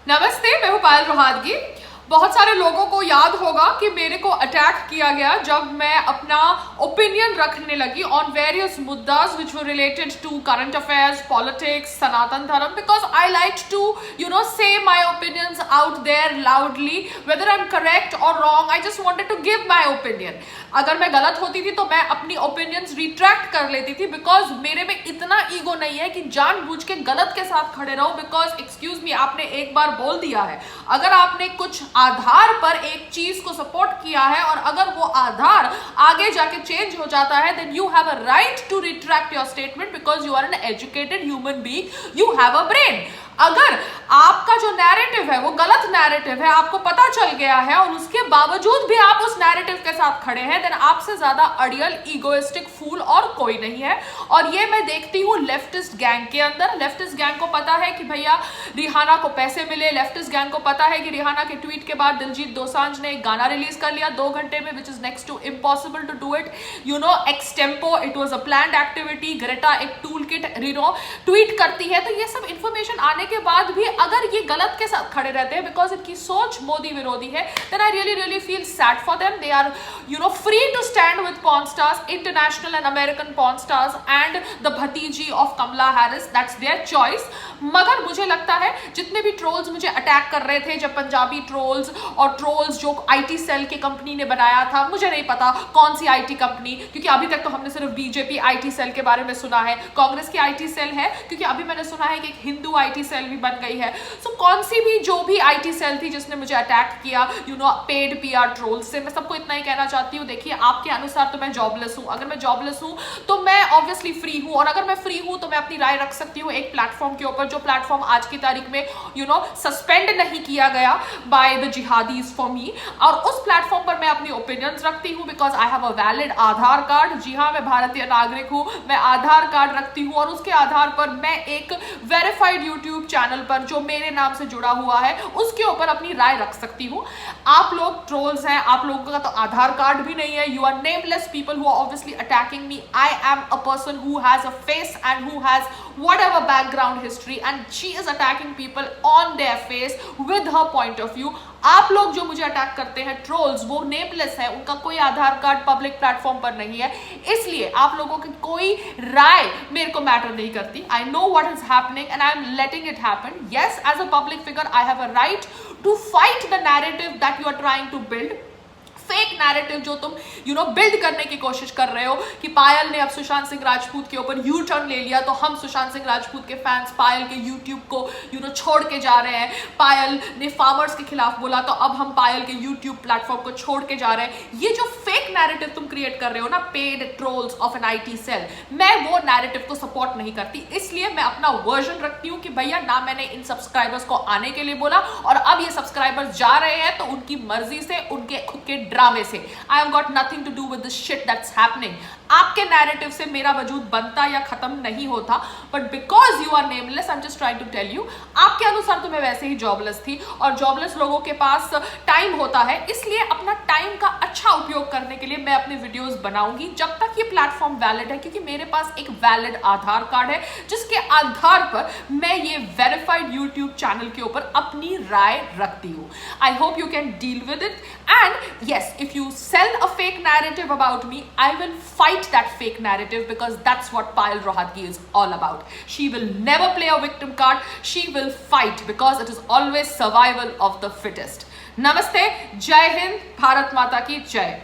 नमस्ते, मैं हूँ पायल रोहातगी। बहुत सारे लोगों को याद होगा कि मेरे को अटैक किया गया जब मैं अपना ओपिनियन रखने लगी ऑन वेरियस मुद्दास which were related to current affairs, politics, Sanatan Dharma, because I like to say my opinions out there loudly, whether I am correct और wrong. I just wanted to give my opinion. अगर मैं गलत होती थी तो मैं अपनी ओपिनियंस रिट्रैक्ट कर लेती थी, बिकॉज मेरे में इतना ईगो नहीं है कि जानबूझ के गलत के साथ खड़े रहो। बिकॉज एक्सक्यूज मी, आपने एक बार बोल दिया है, अगर आपने कुछ आधार पर एक चीज को सपोर्ट किया है और अगर वो आधार आगे जाके चेंज हो जाता है, then you have a right to retract your statement, because you are an educated human being, you have a brain. अगर आपका जो नैरेटिव है वो गलत नैरेटिव है, आपको पता चल गया है और उसके बावजूद भी आप उस नैरेटिव के साथ खड़े हैं, देन आपसे ज्यादा अड़ियल, ईगोइस्टिक फूल और कोई नहीं है। और ये मैं देखती हूँ लेफ्टिस्ट गैंग के अंदर। लेफ्टिस्ट गैंग को पता है कि भैया रिहाना को पैसे मिले, लेफ्टिस्ट गैंग को पता है कि रिहाना के ट्वीट के बाद दिलजीत दोसांझ ने एक गाना रिलीज कर लिया 2 घंटे में, which is next to impossible to do it, extempore, it was a planned activity. Greta एक टूल किट ट्वीट करती है। तो ये सब इंफॉर्मेशन आने के बाद भी अगर ये गलत के साथ खड़े रहते हैं बिकॉज इनकी सोच मोदी विरोधी है, then I really feel sad for them. They are free to stand with porn stars, international and American porn stars and the भतीजी of Kamala Harris, that's their choice. मगर मुझे लगता है जितने भी ट्रोल्स मुझे अटैक कर रहे थे, जब पंजाबी ट्रोल्स और ट्रोल्स जो आईटी सेल की कंपनी ने बनाया था, मुझे नहीं पता कौन सी आईटी कंपनी, क्योंकि अभी तक तो हमने सिर्फ बीजेपी आईटी सेल के बारे में सुना है। कांग्रेस की आईटी सेल है, क्योंकि अभी मैंने सुना है कि एक हिंदू आईटी सेल भी बन गई है। सो कौन सी भी जो भी आईटी सेल थी जिसने मुझे अटैक किया पेड पीआर ट्रोल्स से, मैं सबको इतना ही कहना चाहती हूँ, देखिए आपके अनुसार तो मैं जॉबलेस हूँ। अगर मैं जॉबलेस हूँ तो मैं ऑब्वियसली फ्री हूँ, और अगर मैं फ्री हूँ तो मैं अपनी राय रख सकती हूँ एक प्लेटफॉर्म के ऊपर, जो प्लेटफॉर्म आज की तारीख में सस्पेंड नहीं किया गया by the jihadis for me. और उस प्लेटफॉर्म पर मैं अपनी ओपिनियंस रखती हूँ because I have a valid Aadhaar card. जी हाँ, मैं भारतीय नागरिक हूँ, मैं आधार कार्ड रखती हूँ और उसके आधार पर मैं एक वेरीफाइड यूट्यूब चैनल पर जो मेरे नाम से जुड़ा हुआ है उसके ऊपर अपनी राय रख सकती हूँ। आप लोग ट्रोल्स हैं, आप लोगों का तो आधार कार्ड भी नहीं है, you are nameless people who are obviously attacking me. I am a person who has a face and who has whatever background history and she is attacking people on their face with her point of view। आप लोग जो मुझे attack करते हैं trolls, वो nameless है, उनका कोई आधार कार्ड पब्लिक प्लेटफॉर्म पर नहीं है, इसलिए आप लोगों की कोई राय मेरे को मैटर नहीं करती। I know what is happening and I am letting it happen. Yes, as a public figure I have a right to fight the narrative that you are trying to build. Fake narrative जो तुम build करने की कोशिश कर रहे हो कि पायल ने अब सुशांत सिंह राजपूत के ऊपर यू टर्न ले लिया, तो हम सुशांत सिंह राजपूत के फैंस पायल के यूट्यूब को छोड़ के जा रहे हैं। पायल ने फार्मर्स के खिलाफ बोला, तो अब हम पायल के यूट्यूब प्लेटफॉर्म को छोड़ के जा रहे हैं। ये जो फेक नैरेटिव तुम क्रिएट कर रहे हो ना, paid trolls of an IT cell, मैं वो नैरेटिव को सपोर्ट नहीं करती। इसलिए मैं अपना वर्जन रखती हूँ कि भैया ना मैंने इन सब्सक्राइबर्स को आने के लिए बोला, और अब ये सब्सक्राइबर्स जा रहे हैं तो उनकी मर्जी से, उनके खुद के ड्रामे से। I have got nothing to do with this shit that's happening। आपके नैरेटिव से मेरा वजूद बनता या खत्म नहीं होता, but because you are nameless I am just trying to tell you, आपके अनुसार तो मैं वैसे ही जॉबलेस थी, और जॉबलेस लोगों के पास टाइम होता है, इसलिए अपना टाइम का अच्छा उपयोग करने के लिए मैं अपने वीडियोस बनाऊंगी जब तक ये प्लेटफॉर्म वैलिड है, क्योंकि मेरे पास एक वैलिड आधार कार्ड है जिसके आधार पर मैं ये वेरीफाइड यूट्यूब चैनल के ऊपर अपनी राय रखती हूँ। I hope you can deal with it, and yes, if you sell a fake narrative about me, I will fight that fake narrative, because that's what Payal Rohatgi is all about। She will never play a victim card, she will fight, because it is always survival of the fittest। नमस्ते, जय हिंद, भारत माता की जय।